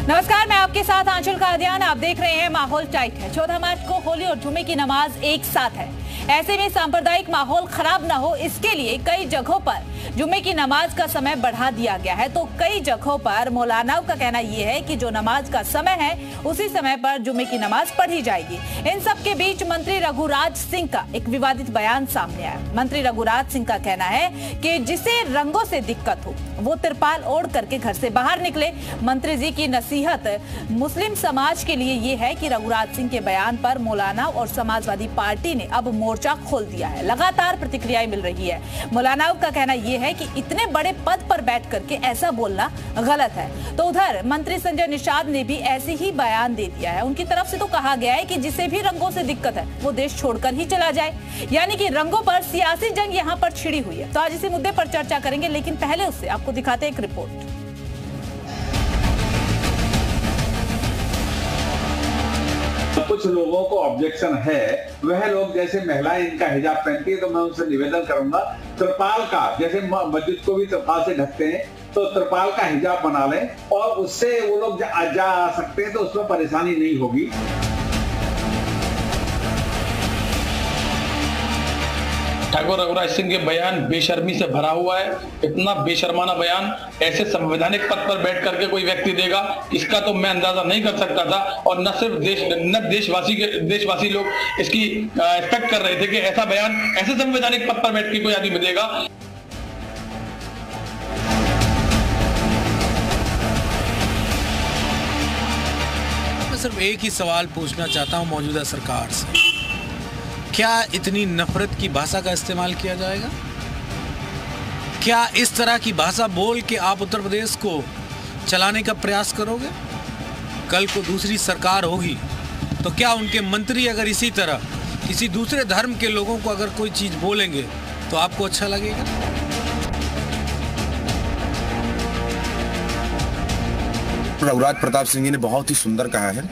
नमस्कार, मैं आपके साथ आंचल कादियान। आप देख रहे हैं माहौल टाइट है। 14 मार्च को होली और जुमे की नमाज एक साथ है। ऐसे में सांप्रदायिक माहौल खराब न हो, इसके लिए कई जगहों पर जुमे की नमाज का समय बढ़ा दिया गया है। तो कई जगहों पर मौलानाओं का कहना यह है कि जो नमाज का समय है उसी समय पर जुमे की नमाज पढ़ी जाएगी। इन सब के बीच मंत्री रघुराज सिंह का एक विवादित बयान सामने आया। मंत्री रघुराज सिंह का कहना है कि जिसे रंगों से दिक्कत हो वो तिरपाल ओढ़ करके घर से बाहर निकले। मंत्री जी की नसीहत मुस्लिम समाज के लिए ये है कि रघुराज सिंह के बयान पर मौलाना और समाजवादी पार्टी ने अब मोर्चा खोल दिया है। लगातार प्रतिक्रियाएं मिल रही है। मौलानाओं का कहना यह है कि इतने बड़े पद पर बैठ करके ऐसा बोलना गलत है। तो उधर मंत्री संजय निषाद ने भी ऐसे ही बयान दे दिया है। उनकी तरफ से तो कहा गया है कि जिसे भी रंगों से दिक्कत है वो देश छोड़कर ही चला जाए, यानी कि रंगों पर सियासी जंग यहाँ पर छिड़ी हुई है। तो आज इसी मुद्दे पर चर्चा करेंगे, लेकिन पहले उससे आपको दिखाते हैं एक रिपोर्ट। कुछ लोगों को ऑब्जेक्शन है, वह लोग जैसे महिलाएं इनका हिजाब पहनती है तो मैं उनसे निवेदन करूंगा त्रिपाल का, जैसे मस्जिद को भी त्रिपाल से ढकते हैं तो त्रिपाल का हिजाब बना लें और उससे वो लोग जा सकते हैं तो उसमें परेशानी नहीं होगी। ठाकुर रघुराज सिंह के बयान बेशर्मी से भरा हुआ है। इतना बेशर्माना बयान ऐसे संवैधानिक पद पर बैठ करके कोई व्यक्ति देगा, इसका तो मैं अंदाजा नहीं कर सकता था। और न सिर्फ देशवासी लोग इसकी एक्सपेक्ट कर रहे थे कि ऐसा बयान ऐसे संवैधानिक पद पर बैठ के कोई आदमी देगा। मैं सिर्फ एक ही सवाल पूछना चाहता हूं मौजूदा सरकार से, क्या इतनी नफरत की भाषा का इस्तेमाल किया जाएगा? क्या इस तरह की भाषा बोल के आप उत्तर प्रदेश को चलाने का प्रयास करोगे? कल को दूसरी सरकार होगी तो क्या उनके मंत्री अगर इसी तरह किसी दूसरे धर्म के लोगों को अगर कोई चीज बोलेंगे तो आपको अच्छा लगेगा? रघुराज प्रताप सिंह जी ने बहुत ही सुंदर कहा है,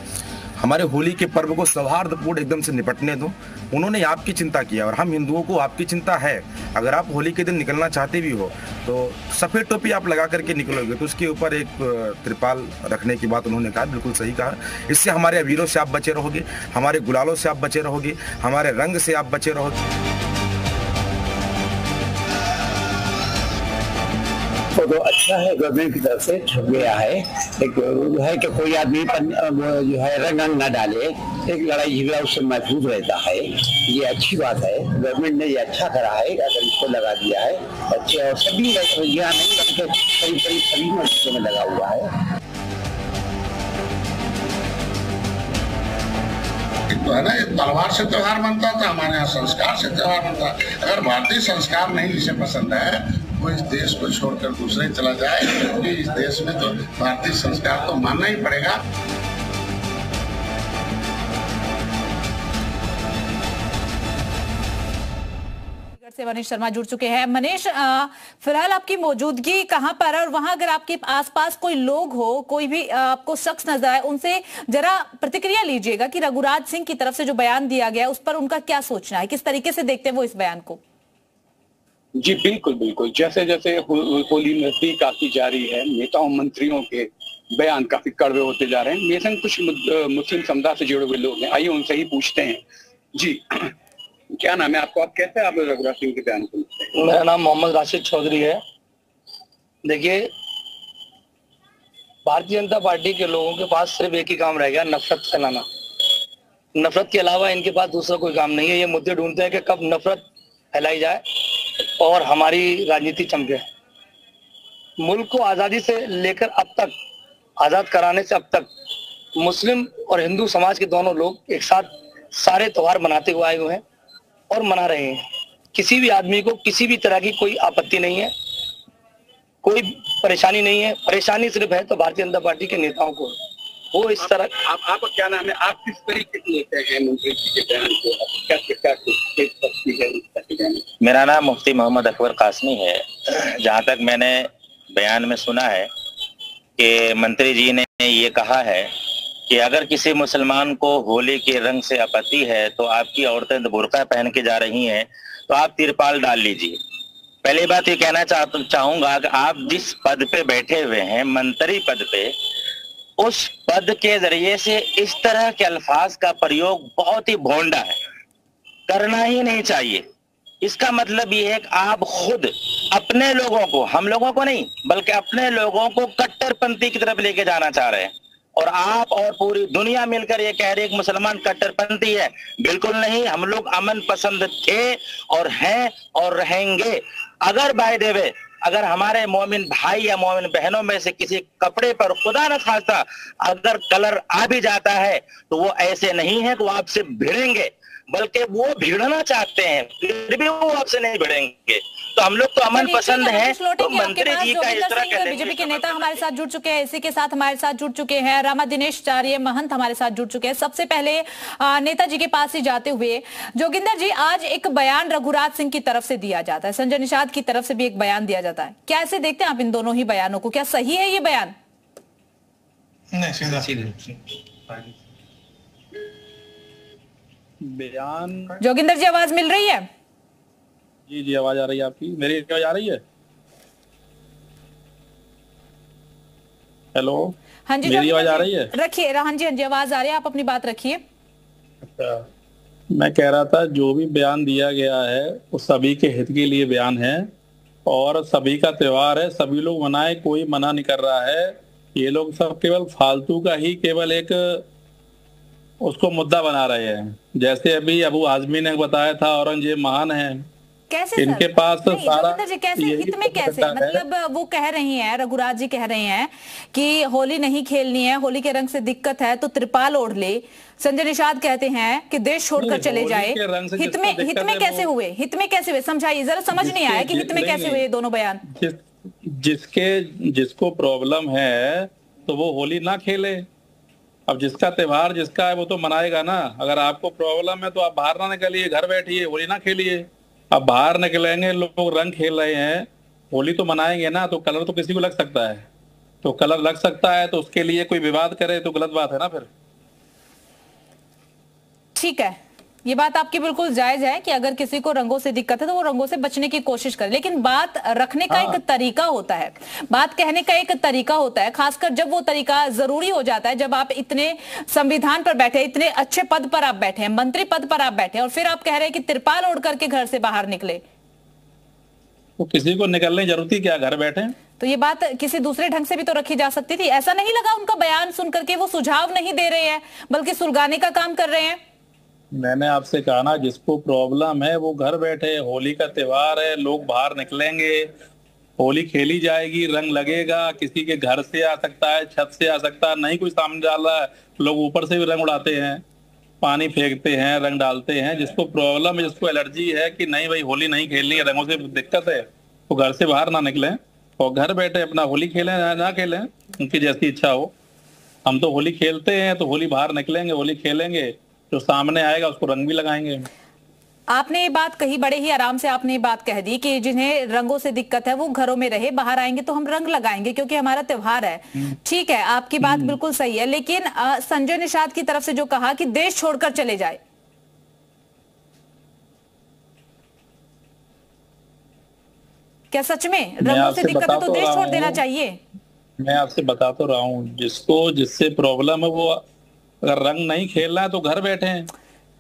हमारे होली के पर्व को सौहार्दपूर्ण एकदम से निपटने दो। उन्होंने आपकी चिंता किया और हम हिंदुओं को आपकी चिंता है। अगर आप होली के दिन निकलना चाहते भी हो तो सफ़ेद टोपी आप लगा करके निकलोगे तो उसके ऊपर एक त्रिपाल रखने की बात उन्होंने कहा, बिल्कुल सही कहा। इससे हमारे अबीरों से आप बचे रहोगे, हमारे गुलालों से आप बचे रहोगे, हमारे रंग से आप बचे रहोगे। तो अच्छा है, गवर्नमेंट की तरफ से छप गया है। एक है कि कोई आदमी जो है रंग न डाले, एक लड़ाई झगड़ा उससे महफूज रहता है। ये अच्छी बात है, गवर्नमेंट ने ये अच्छा करा है अगर इसको लगा दिया है। अच्छे और सभी यहाँ नहीं बल्कि करीब करीब सभी मस्जिदों में लगा हुआ है। तो है ना, ये तलवार से त्योहार बनता था, हमारे यहाँ संस्कार से त्योहार बनता है। अगर भारतीय संस्कार नहीं जिसे पसंद है वो इस देश को छोड़कर दूसरे चला जाए, क्योंकि इस देश में तो भारतीय संस्कार तो मानना ही पड़ेगा। से मनीष शर्मा जुड़ चुके हैं। मनीष, फिलहाल आपकी मौजूदगी कहां पर है और वहां अगर आपके आसपास कोई लोग हो, कोई भी आपको शख्स नजर आए, उनसे जरा प्रतिक्रिया लीजिएगा कि रघुराज सिंह की तरफ से जो बयान दिया गया उस पर उनका क्या सोचना है, किस तरीके से देखते हैं वो इस बयान को? जी बिल्कुल, जैसे जैसे होली नजदीक आती जा रही है, नेताओं मंत्रियों के बयान काफी कड़वे होते जा रहे हैं। मेरे संग कुछ मुस्लिम समुदाय से जुड़े हुए लोग हैं, आइए उनसे ही पूछते हैं। जी क्या नाम है आपको, आप कैसे आप रघुराज सिंह के बयान को? मेरा नाम मोहम्मद राशिद चौधरी है। देखिए, भारतीय जनता पार्टी के लोगों के पास सिर्फ एक ही काम रह गया, नफरत फैलाना। नफरत के अलावा इनके पास दूसरा कोई काम नहीं है। ये मुद्दे ढूंढते हैं कि कब नफरत फैलाई जाए और हमारी राजनीति चमके। मुल्क को आजादी से लेकर अब तक, आजाद कराने से अब तक मुस्लिम और हिंदू समाज के दोनों लोग एक साथ सारे त्योहार मनाते हुए आए हुए हैं और मना रहे हैं। किसी भी आदमी को किसी भी तरह की कोई आपत्ति नहीं है, कोई परेशानी नहीं है। परेशानी सिर्फ है तो भारतीय जनता पार्टी के नेताओं को। वो इस तरह आपका क्या नाम है, आप किस तरीके से लेते हैं मंत्री जी के बयान को? मेरा नाम मुफ्ती मोहम्मद अकबर कासमी है। जहाँ तक मैंने बयान में सुना है कि मंत्री जी ने ये कहा है कि अगर किसी मुसलमान को होली के रंग से आपत्ति है तो आपकी औरतें बुर्का पहन के जा रही हैं तो आप तिरपाल डाल लीजिए। पहली बात ये कहना चाहूंगा कि आप जिस पद पे बैठे हुए हैं, मंत्री पद पे, उस पद के जरिए से इस तरह के अल्फाज का प्रयोग बहुत ही भोंडा है, करना ही नहीं चाहिए। इसका मतलब ये है कि आप खुद अपने लोगों को, हम लोगों को नहीं बल्कि अपने लोगों को कट्टरपंथी की तरफ लेके जाना चाह रहे हैं, और आप और पूरी दुनिया मिलकर ये कह रहे हैं कि मुसलमान कट्टरपंथी है। बिल्कुल नहीं, हम लोग अमन पसंद थे और हैं और रहेंगे। अगर बाय द वे अगर हमारे मोमिन भाई या मोमिन बहनों में से किसी कपड़े पर खुदा न खास्ता अगर कलर आ भी जाता है तो वो ऐसे नहीं है कि वो आपसे भिड़ेंगे, बल्कि वो भिड़ना चाहते हैं, फिर भी वो आपसे नहीं भिड़ेंगे। तो हम लोग तो अमन पसंद है। तो मंत्री जी का इस तरह का बीजेपी के नेता हमारे साथ जुड़ चुके हैं, इसी के साथ हमारे साथ जुड़ चुके हैं रामा दिनेश चार्य महंत हमारे साथ जुड़ चुके हैं। सबसे पहले नेताजी के पास ही जाते हुए जोगिंदर जी, आज एक बयान रघुराज सिंह की तरफ से दिया जाता है, संजय निषाद की तरफ से भी एक बयान दिया जाता है। क्या ऐसे देखते हैं आप इन दोनों ही बयानों को? क्या सही है ये बयान? बयान जोगिंदर जी आवाज मिल रही है? जी जी आवाज आ रही है आपकी, मेरी आवाज आ रही है? हेलो, हाँ जी, मेरी आवाज आ रही है? रखिए, हाँ जी आवाज आ रही है, आप अपनी बात रखिए। अच्छा, मैं कह रहा था जो भी बयान दिया गया है वो सभी के हित के लिए बयान है और सभी का त्योहार है, सभी लोग मनाए, कोई मना नहीं कर रहा है। ये लोग सब केवल फालतू का ही केवल एक उसको मुद्दा बना रहे हैं। जैसे अभी अबू आजमी ने बताया था औरंगजेब महान है, कैसे इनके पास तो सारा कैसे हित में कैसे, मतलब वो कह रही हैं, रघुराज जी कह रहे हैं कि होली नहीं खेलनी है, होली के रंग से दिक्कत है तो त्रिपाल ओढ़ ले। संजय निषाद कहते हैं कि देश छोड़कर चले जाए। हित में कैसे हुए? हित में कैसे हुए समझाइए जरा, समझ नहीं आया कि हित में कैसे हुए ये दोनों बयान। जिसको प्रॉब्लम है तो वो होली ना खेले। अब जिसका त्योहार जिसका है वो तो मनाएगा ना। अगर आपको प्रॉब्लम है तो आप बाहर ना निकलिए, घर बैठिए, होली ना खेलिए। अब बाहर निकलेंगे, लोग रंग खेल रहे हैं, होली तो मनाएंगे ना, तो कलर तो किसी को लग सकता है, तो कलर लग सकता है तो उसके लिए कोई विवाद करे तो गलत बात है ना फिर। ठीक है, ये बात आपकी बिल्कुल जायज है कि अगर किसी को रंगों से दिक्कत है तो वो रंगों से बचने की कोशिश करे, लेकिन बात रखने का एक तरीका होता है, बात कहने का एक तरीका होता है, खासकर जब वो तरीका जरूरी हो जाता है। जब आप इतने संविधान पर बैठे, इतने अच्छे पद पर आप बैठे हैं, मंत्री पद पर आप बैठे और फिर आप कह रहे हैं कि त्रिपाल ओढ़ करके घर से बाहर निकले, तो किसी को निकलने की जरूरत ही क्या, घर बैठे। तो ये बात किसी दूसरे ढंग से भी तो रखी जा सकती थी। ऐसा नहीं लगा उनका बयान सुनकर के वो सुझाव नहीं दे रहे हैं बल्कि सुलगाने का काम कर रहे हैं? मैंने आपसे कहा ना, जिसको प्रॉब्लम है वो घर बैठे, होली का त्योहार है, लोग बाहर निकलेंगे, होली खेली जाएगी, रंग लगेगा, किसी के घर से आ सकता है, छत से आ सकता है, नहीं कोई सामने डाल रहा है, लोग ऊपर से भी रंग उड़ाते हैं, पानी फेंकते हैं, रंग डालते हैं। जिसको प्रॉब्लम है, जिसको एलर्जी है कि नहीं भाई होली नहीं खेलनी है, रंगों से दिक्कत है, तो घर से बाहर ना निकले और घर बैठे अपना होली खेलें ना खेलें, उनकी जैसी इच्छा हो। हम तो होली खेलते हैं तो होली बाहर निकलेंगे, होली खेलेंगे, जो सामने आएगा उसको रंग भी लगाएंगे। आपने ये बात कही, बड़े ही आराम से आपने ये बात कह दी कि जिन्हें रंगों से दिक्कत है वो घरों में रहे, बाहर आएंगे तो हम रंग लगाएंगे क्योंकि हमारा त्योहार है। ठीक है, आपकी बात बिल्कुल सही है, लेकिन संजय निषाद की तरफ से जो कहा कि देश छोड़कर चले जाए, क्या सच में रंगों से दिक्कत है तो देश छोड़ देना चाहिए? मैं आपसे बता तो रहा हूँ, जिसको जिससे प्रॉब्लम है वो अगर रंग नहीं खेलना है तो घर बैठे हैं।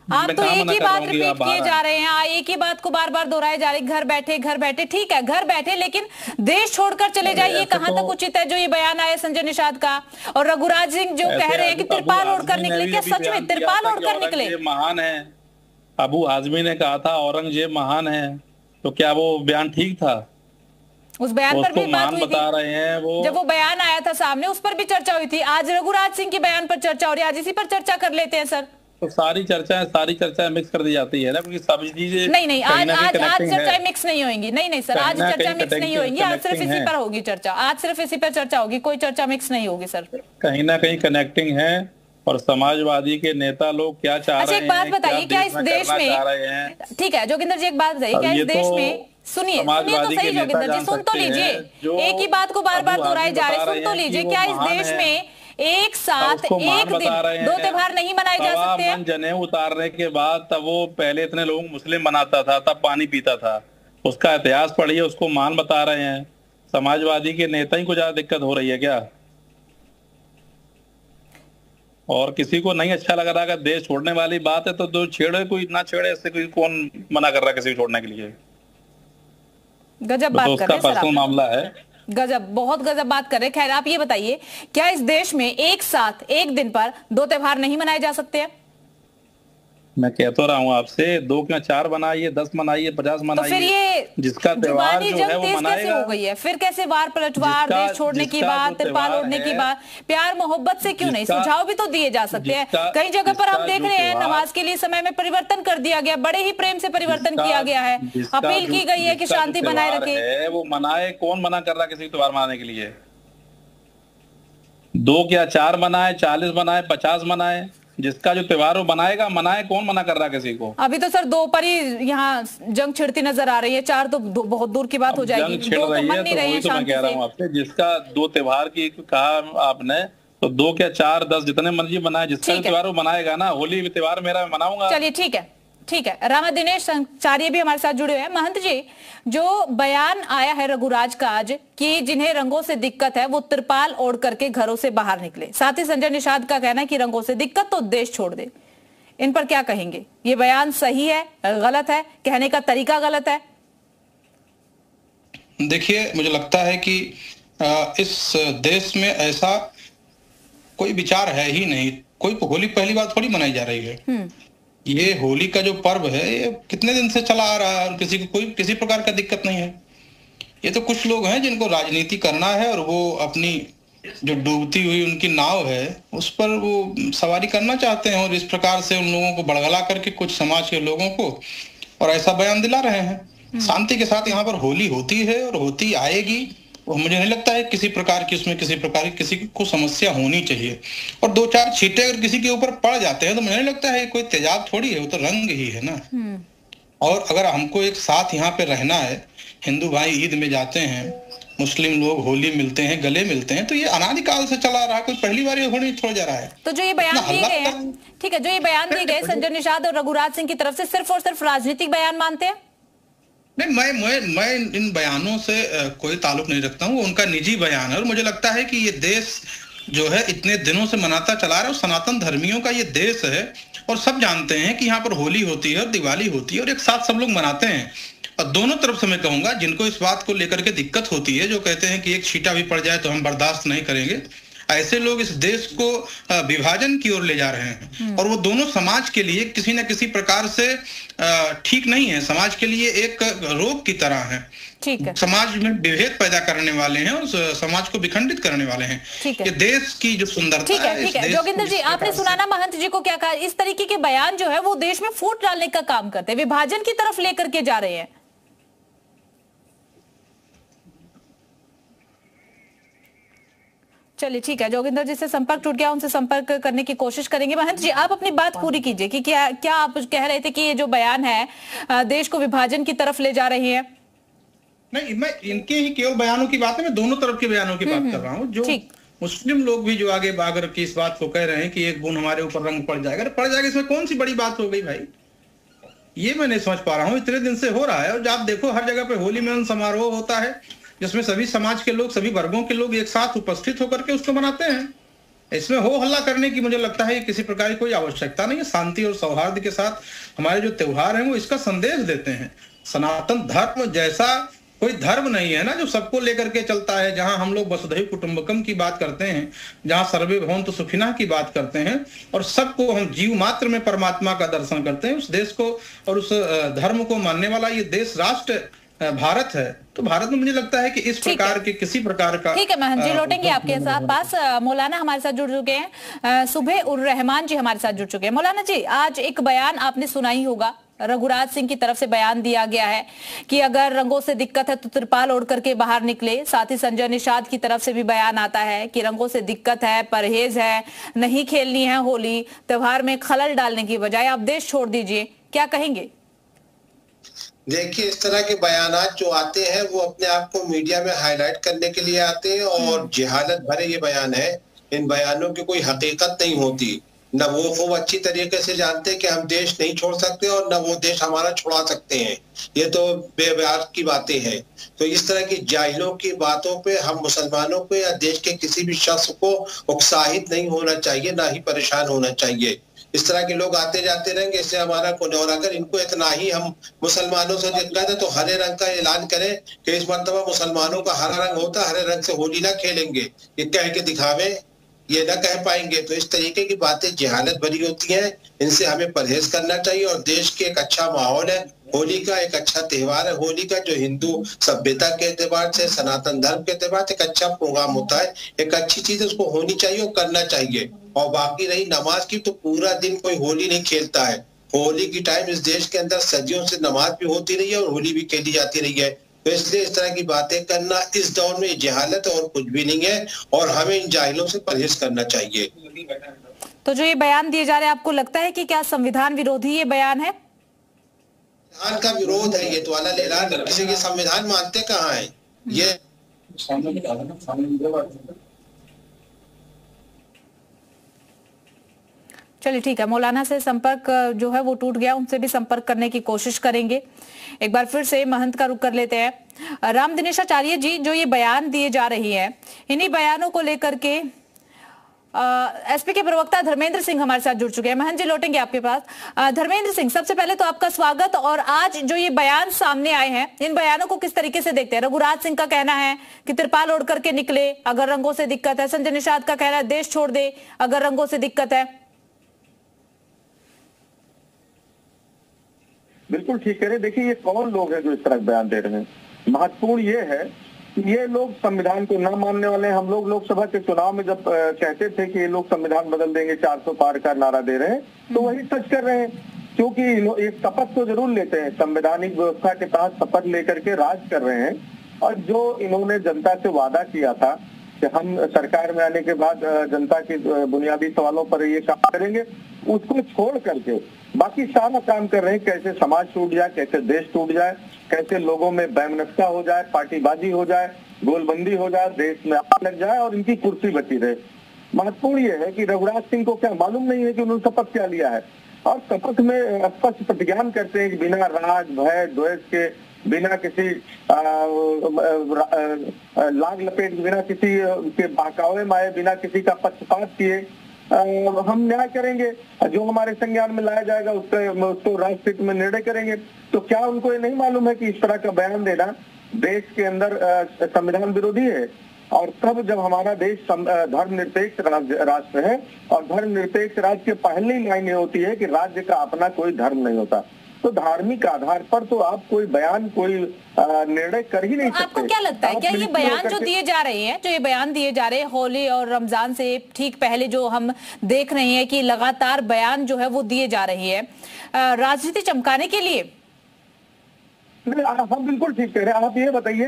आप तो एक ही बात रिपीट किए जा रहे हैं, एक ही बात को बार बार दोहराए जा रहे हैं, घर बैठे घर बैठे। ठीक है, घर बैठे, लेकिन देश छोड़कर चले जाए, ये कहां तक उचित है जो ये बयान आया संजय निषाद का? और रघुराज सिंह जो कह रहे हैं कि त्रिपाल ओढ़कर निकले, क्या सच में त्रिपाल ओढ़कर निकले? महान है, अबू आजमी ने कहा था औरंगजेब महान है, तो क्या वो बयान ठीक था? उस बयान पर भी बात हुई थी, बता रहे हैं वो, जब वो बयान आया था सामने उस पर भी चर्चा हुई थी। आज रघुराज सिंह के बयान पर चर्चा हो रही है, आज इसी पर चर्चा कर लेते हैं सर। तो सारी चर्चाएं मिक्स कर दी जाती है ना, क्योंकि सभी चीजें नहीं आज चर्चाएं मिक्स नहीं होंगी। नहीं सर, आज चर्चा मिक्स नहीं होगी, आज सिर्फ इसी पर होगी चर्चा, आज सिर्फ इसी पर चर्चा होगी, कोई चर्चा मिक्स नहीं होगी सर। कहीं ना कहीं कनेक्टिंग है, और समाजवादी के नेता लोग क्या चाह रहे हैं? एक बात बताइए, क्या इस देश में, ठीक है जोगिंदर जी एक बात बताइए, क्या इस देश में, सुनिए तो सही जोगिंदर जी, सुन तो लीजिए, एक ही बात को बार बार दोहराए जा रहे, सुन तो लीजिए, क्या इस देश में एक साथ एक दिन दो त्योहार नहीं मनाए जा सकते हैं? जनेऊ उतारने के बाद तब वो पहले इतने लोग मुस्लिम मनाता था, तब पानी पीता था, उसका इतिहास पढ़िए, उसको मान बता रहे हैं। समाजवादी के नेता ही को ज्यादा दिक्कत हो रही है क्या? और किसी को नहीं अच्छा लग रहा, अगर देश छोड़ने वाली बात है तो जो छेड़े कोई ना छेड़े, इससे कोई कौन मना कर रहा है किसी को छोड़ने के लिए। गजब बात कर रहे हैं सर, पर्सनल मामला है। गजब, बहुत गजब बात कर रहे हैं। खैर आप ये बताइए, क्या इस देश में एक साथ एक दिन पर 2 त्योहार नहीं मनाए जा सकते हैं? मैं कह तो रहा हूँ आपसे, 2 क्या 4 मनाइए, 10 मनाइए, 50 मनाइए। तो फिर ये जिसका त्योहार जो है वो मनाएगा। हो गई है फिर कैसे वार पलटवार, देश छोड़ने की बात, तिरपाल ओढ़ने की बात, प्यार मोहब्बत से क्यों नहीं? सुझाव भी तो दिए जा सकते हैं। कई जगह पर हम देख रहे हैं नमाज के लिए समय में परिवर्तन कर दिया गया, बड़े ही प्रेम से परिवर्तन किया गया है, अपील की गई है कि शांति बनाए रखे। वो मनाए, कौन मना कर रहा किसी त्योहार मनाने के लिए? 2 क्या 4 मनाए, 40 मनाए, 50 मनाए, जिसका जो त्योहार वो बनाएगा, मनाए, कौन मना कर रहा किसी को? अभी तो सर 2 पर ही यहाँ जंग छिड़ती नजर आ रही है, 4 तो बहुत दूर की बात हो जाएगी। 2 तो मन नहीं रही है तो मैं कह रहा हूँ आपसे, जिसका 2 त्योहार की कहा आपने, तो 2 क्या 4 10 जितने मर्जी बनाए, जिसका त्योहार वो बनाएगा ना। होली त्योहार मेरा मनाऊंगा। चलिए ठीक है, ठीक है। रामा दिनेश संचार्य भी हमारे साथ जुड़े हुए हैं। महंत जी, जो बयान आया है रघुराज का आज कि जिन्हें रंगों से दिक्कत है वो तिरपाल ओढ़ करके घरों से बाहर निकले, साथ ही संजय निषाद का कहना है कि रंगों से दिक्कत तो देश छोड़ दे, इन पर क्या कहेंगे? ये बयान सही है, गलत है, कहने का तरीका गलत है? देखिए, मुझे लगता है कि इस देश में ऐसा कोई विचार है ही नहीं। कोई होली पहली बार थोड़ी मनाई जा रही है। ये होली का जो पर्व है ये कितने दिन से चला आ रहा है और किसी को कोई किसी प्रकार का दिक्कत नहीं है। ये तो कुछ लोग हैं जिनको राजनीति करना है और वो अपनी जो डूबती हुई उनकी नाव है उस पर वो सवारी करना चाहते हैं, और इस प्रकार से उन लोगों को बड़गला करके कुछ समाज के लोगों को और ऐसा बयान दिला रहे हैं। शांति के साथ यहाँ पर होली होती है और होती आएगी, और मुझे नहीं लगता है किसी प्रकार की उसमें किसी प्रकार की किसी को समस्या होनी चाहिए। और 2-4 छींटे अगर किसी के ऊपर पड़ जाते हैं तो मुझे नहीं लगता है कोई तेजाब थोड़ी है, वो तो रंग ही है ना। और अगर हमको एक साथ यहाँ पे रहना है, हिंदू भाई ईद में जाते हैं, मुस्लिम लोग होली मिलते हैं, गले मिलते हैं, तो ये अनादिकाल से चला रहा है, कोई पहली बार ये होली थोड़ा जा रहा है। तो जो ये बयान दिए गए हैं, ठीक है, जो ये बयान दिए गए संजय निषाद और रघुराज सिंह की तरफ से, सिर्फ और सिर्फ राजनीतिक बयान मानते हैं? नहीं, मैं इन बयानों से कोई ताल्लुक नहीं रखता हूँ। उनका निजी बयान है और मुझे लगता है कि ये देश जो है इतने दिनों से मनाता चला रहा है, सनातन धर्मियों का ये देश है और सब जानते हैं कि यहाँ पर होली होती है और दिवाली होती है और एक साथ सब लोग मनाते हैं। और दोनों तरफ से मैं कहूंगा, जिनको इस बात को लेकर के दिक्कत होती है, जो कहते हैं कि एक छींटा भी पड़ जाए तो हम बर्दाश्त नहीं करेंगे, ऐसे लोग इस देश को विभाजन की ओर ले जा रहे हैं। और वो दोनों समाज के लिए किसी न किसी प्रकार से ठीक नहीं है, समाज के लिए एक रोग की तरह है। ठीक है, समाज में विभेद पैदा करने वाले हैं और समाज को विखंडित करने वाले हैं। ये देश की जो सुंदरता है। ठीक है, जोगिंदर जी, आपने सुना ना महंत जी को क्या कहा? इस तरीके के बयान जो है वो देश में फूट डालने का काम करते हैं, विभाजन की तरफ लेकर के जा रहे हैं। चलिए ठीक है, जोगिंदर जी से संपर्क टूट गया, उनसे संपर्क करने की कोशिश करेंगे। महंत जी, आप अपनी बात पूरी कीजिए कि क्या आप कह रहे थे कि ये जो बयान है देश को विभाजन की तरफ ले जा रही है? नहीं, मैं इनके ही केवल बयानों की बात है, मैं दोनों तरफ के बयानों की बात कर रहा हूँ। जो मुस्लिम लोग भी जो आगे बागर की इस बात को कह रहे हैं कि एक बूंद हमारे ऊपर रंग पड़ जाएगा, पड़ जाएगा, इसमें कौन सी बड़ी बात हो गई भाई? ये मैं नहीं समझ पा रहा हूँ। इतने दिन से हो रहा है और आप देखो हर जगह पे होली मिलन समारोह होता है जिसमें सभी समाज के लोग, सभी वर्गों के लोग एक साथ उपस्थित होकर के उसको मनाते हैं। इसमें हो हल्ला करने की मुझे लगता है किसी प्रकार की कोई आवश्यकता नहीं है। शांति और सौहार्द के साथ हमारे जो त्योहार हैं वो इसका संदेश देते हैं। सनातन धर्म जैसा कोई धर्म नहीं है ना जो सबको लेकर के चलता है, जहां हम लोग वसुधैव कुटुंबकम की बात करते हैं, जहां सर्वे भवन्तु सुखिनः की बात करते हैं और सबको हम जीव मात्र में परमात्मा का दर्शन करते हैं। उस देश को और उस धर्म को मानने वाला ये देश राष्ट्र भारत है। तो भारत में मुझे लगता है कि इस प्रकार के किसी प्रकार का। ठीक है महंत जी, लौटेंगे आपके साथ पास। मौलाना हमारे साथ जुड़ चुके हैं, सुबह उर रहमान जी हमारे साथ जुड़ चुके हैं। मौलाना जी, आज एक बयान आपने सुना ही होगा, रघुराज सिंह की तरफ से बयान दिया गया है कि अगर रंगों से दिक्कत है तो तिरपाल ओढ़ करके बाहर निकले। साथ ही संजय निषाद की तरफ से भी बयान आता है कि रंगों से दिक्कत है, परहेज है, नहीं खेलनी है होली, त्योहार में खलल डालने की बजाय आप देश छोड़ दीजिए। क्या कहेंगे? देखिए, इस तरह के बयानात जो आते हैं वो अपने आप को मीडिया में हाईलाइट करने के लिए आते हैं और जहालत भरे ये बयान है। इन बयानों की कोई हकीकत नहीं होती। न वो खूब अच्छी तरीके से जानते हैं कि हम देश नहीं छोड़ सकते और न वो देश हमारा छुड़ा सकते हैं। ये तो बेबुनियाद की बातें हैं। तो इस तरह की जाहिलों की बातों पे हम मुसलमानों को या देश के किसी भी शख्स को उत्साहित नहीं होना चाहिए, ना ही परेशान होना चाहिए। इस तरह के लोग आते जाते रहेंगे, इससे हमारा कोई, और अगर इनको इतना ही हम मुसलमानों से दिक्कत है तो हरे रंग का ऐलान करें कि इस मर्तबा मुसलमानों का हरा रंग होता है, हरे रंग से होली ना खेलेंगे, ये कह के दिखावे, ये ना कह पाएंगे। तो इस तरीके की बातें जहालत भरी होती हैं, इनसे हमें परहेज करना चाहिए। और देश के एक अच्छा माहौल है, होली का एक अच्छा त्योहार है। होली का जो हिंदू सभ्यता के एतबार से, सनातन धर्म के एतबार से एक अच्छा प्रोग्राम होता है, एक अच्छी चीज उसको होनी चाहिए और करना चाहिए। और बाकी रही नमाज की, तो पूरा दिन कोई होली नहीं खेलता है। होली की टाइम इस देश के अंदर सदियों से नमाज भी होती रही है और होली भी खेली जाती रही है। तो इसलिए इस तरह की बातें करना इस दौर में जहालत और कुछ भी नहीं है, और हमें इन जाहिलों से परहेज करना चाहिए। तो जो ये बयान दिए जा रहे हैं, आपको लगता है कि क्या संविधान विरोधी ये बयान है? संविधान का विरोध है ये तो अलग ऐलान, किसी के संविधान मानते कहाँ है ये। चलिए ठीक है, मौलाना से संपर्क जो है वो टूट गया, उनसे भी संपर्क करने की कोशिश करेंगे। एक बार फिर से महंत का रुख कर लेते हैं। राम दिनेशाचार्य जी, जो ये बयान दिए जा रही हैं, इन्हीं बयानों को लेकर के एसपी के प्रवक्ता धर्मेंद्र सिंह हमारे साथ जुड़ चुके हैं। महंत जी, लौटेंगे आपके पास। धर्मेंद्र सिंह, सबसे पहले तो आपका स्वागत। और आज जो ये बयान सामने आए हैं, इन बयानों को किस तरीके से देखते हैं? रघुराज सिंह का कहना है कि तिरपाल ओढ़ करके निकले अगर रंगों से दिक्कत है। संजय निषाद का कहना है देश छोड़ दे अगर रंगों से दिक्कत है। बिल्कुल ठीक कह रहे। देखिए, ये कौन लोग हैं जो इस तरह बयान दे रहे हैं? महत्वपूर्ण ये है कि ये लोग संविधान को न मानने वाले हैं। हम लोग लोकसभा के चुनाव में जब कहते थे कि ये लोग संविधान बदल देंगे, 400 पार का नारा दे रहे हैं, तो वही सच कर रहे हैं। क्योंकि एक शपथ तो जरूर लेते हैं, संवैधानिक व्यवस्था के तहत शपथ लेकर के राज कर रहे हैं। और जो इन्होंने जनता से वादा किया था कि हम सरकार में आने के बाद जनता के बुनियादी सवालों पर ये काम करेंगे, उसको छोड़ करके बाकी सारा काम कर रहे हैं। कैसे समाज टूट जाए, कैसे देश टूट जाए, कैसे लोगों में वैमनस्यता हो जाए, पार्टीबाजी हो जाए, गोलबंदी हो जाए, देश में आग लग जाए और इनकी कुर्सी बची रहे। महत्वपूर्ण ये है कि रघुराज सिंह को क्या मालूम नहीं है कि उन्होंने शपथ क्या लिया है। और शपथ में स्पष्ट प्रतिज्ञान करते हैं कि बिना राग, भय, द्वेष के, बिना किसी लाग लपेट, बिना किसी के बहकावे माए, बिना किसी का पक्षपात किए हम न्याय करेंगे। जो हमारे संज्ञान में लाया जाएगा उसको राष्ट्रहित में निर्णय करेंगे। तो क्या उनको ये नहीं मालूम है कि इस तरह का बयान देना देश के अंदर संविधान विरोधी है? और तब जब हमारा देश धर्मनिरपेक्ष राष्ट्र है, और धर्मनिरपेक्ष राज्य के पहली लाइन ये होती है कि राज्य का अपना कोई धर्म नहीं होता। तो धार्मिक आधार पर तो आप कोई बयान, कोई निर्णय कर ही नहीं सकते। आपको क्या लगता है, क्या ये बयान जो दिए जा रहे हैं, जो ये बयान दिए जा रहे हैं होली और रमजान से ठीक पहले, जो हम देख रहे हैं कि लगातार बयान जो है वो दिए जा रही है, राजनीति चमकाने के लिए? नहीं, हम बिल्कुल ठीक कह रहे हैं। आप ये बताइए,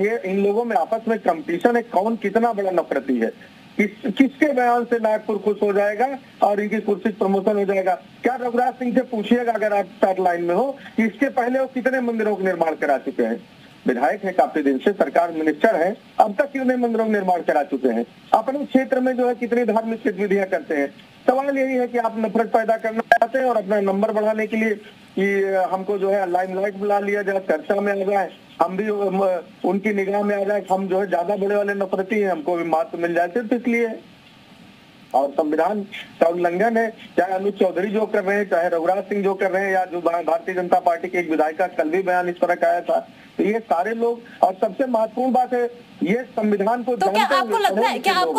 ये इन लोगों में आपस में कंपटीशन है, कौन कितना बड़ा नफरती है। किसके बयान से नागपुर खुश हो जाएगा और इनकी कुर्सी प्रमोशन हो जाएगा? क्या रघुराज सिंह से पूछिएगा, अगर आप स्टार्ट लाइन में हो, कि इसके पहले वो कितने मंदिरों का निर्माण करा चुके हैं। विधायक है काफी दिन से, सरकार मिनिस्टर है, अब तक कितने मंदिरों का निर्माण करा चुके हैं। अपने क्षेत्र में जो है कितनी धार्मिक गतिविधियां करते हैं। सवाल यही है कि आप नफरत पैदा करना चाहते हैं और अपना नंबर बढ़ाने के लिए कि हमको जो है लाइमलाइट बुला लिया जाए, चर्चा में आ जाए, हम भी उनकी निगाह में आ जाए, हम जो है ज्यादा बड़े वाले नफरती हैं, हमको भी महत्व मिल जाए, सिर्फ इसलिए। और संविधान का उल्लंघन है, चाहे अनुज चौधरी जो कर रहे हैं, चाहे रघुराज सिंह जो कर रहे हैं, या जो भारतीय जनता पार्टी के एक विधायिका कल भी बयान इस तरह का आया था। तो ये सारे लोग, और सबसे महत्वपूर्ण बात है, ये संविधान को तो क्या आपको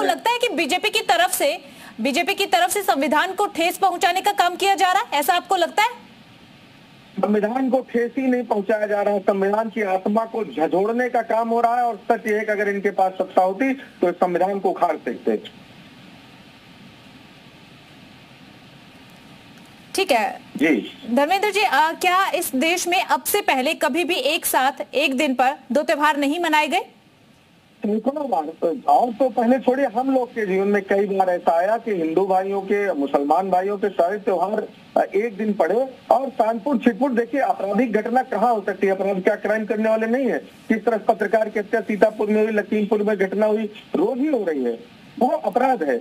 लगता है कि बीजेपी की तरफ से संविधान को ठेस पहुंचाने का काम किया जा रहा है, ऐसा आपको लगता है? संविधान को ठेस ही नहीं पहुंचाया जा रहा है, संविधान की आत्मा को झंझोड़ने का काम हो रहा है। और सच ये है कि अगर इनके पास सत्ता होती तो संविधान को उखाड़ सकते। ठीक है जी धर्मेंद्र जी, क्या इस देश में अब से पहले कभी भी एक साथ एक दिन पर दो त्योहार नहीं मनाए गए? और तो पहले छोड़िए, हम लोग के जीवन में कई बार ऐसा आया कि हिंदू भाइयों के, मुसलमान भाइयों के सारे त्योहार एक दिन पड़े। और कानपुर छिटपुर देखिए, आपराधिक घटना कहाँ हो सकती है? अपराध क्या क्राइम करने वाले नहीं है? किस तरह पत्रकार की हत्या सीतापुर में हुई, लखीमपुर में घटना हुई, रोज ही हो रही है, वो अपराध है।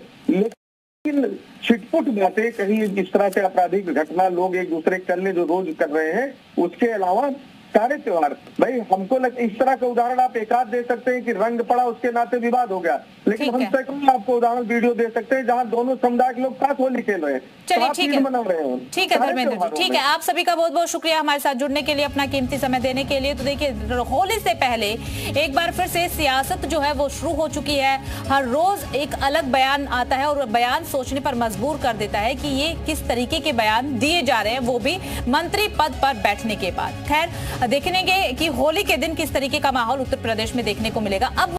छिटपुट बातें, कहीं इस तरह से आपराधिक घटना लोग एक दूसरे करने जो रोज कर रहे हैं, उसके अलावा सारे त्योहार भाई हमको इस तरह का उदाहरण आप एक आध दे सकते हैं कि रंग पड़ा उसके नाते विवाद हो गया, लेकिन हम सैकड़ों आपको उदाहरण वीडियो दे सकते हैं जहां दोनों समुदाय के लोग साथ होली खेल रहे हैं, चलिए ठीक है, मना रहे हैं। ठीक है धर्मेंद्र जी, ठीक है, आप सभी का बहुत बहुत शुक्रिया हमारे साथ जुड़ने के लिए, अपना कीमती समय देने के लिए। तो देखिए, होली से पहले एक बार फिर से सियासत जो है वो शुरू हो चुकी है। हर रोज एक अलग बयान आता है और बयान सोचने पर मजबूर कर देता है कि ये किस तरीके के बयान दिए जा रहे हैं, वो भी मंत्री पद पर बैठने के बाद। खैर देखेंगे कि होली के दिन किस तरीके का माहौल उत्तर प्रदेश में देखने को मिलेगा। अब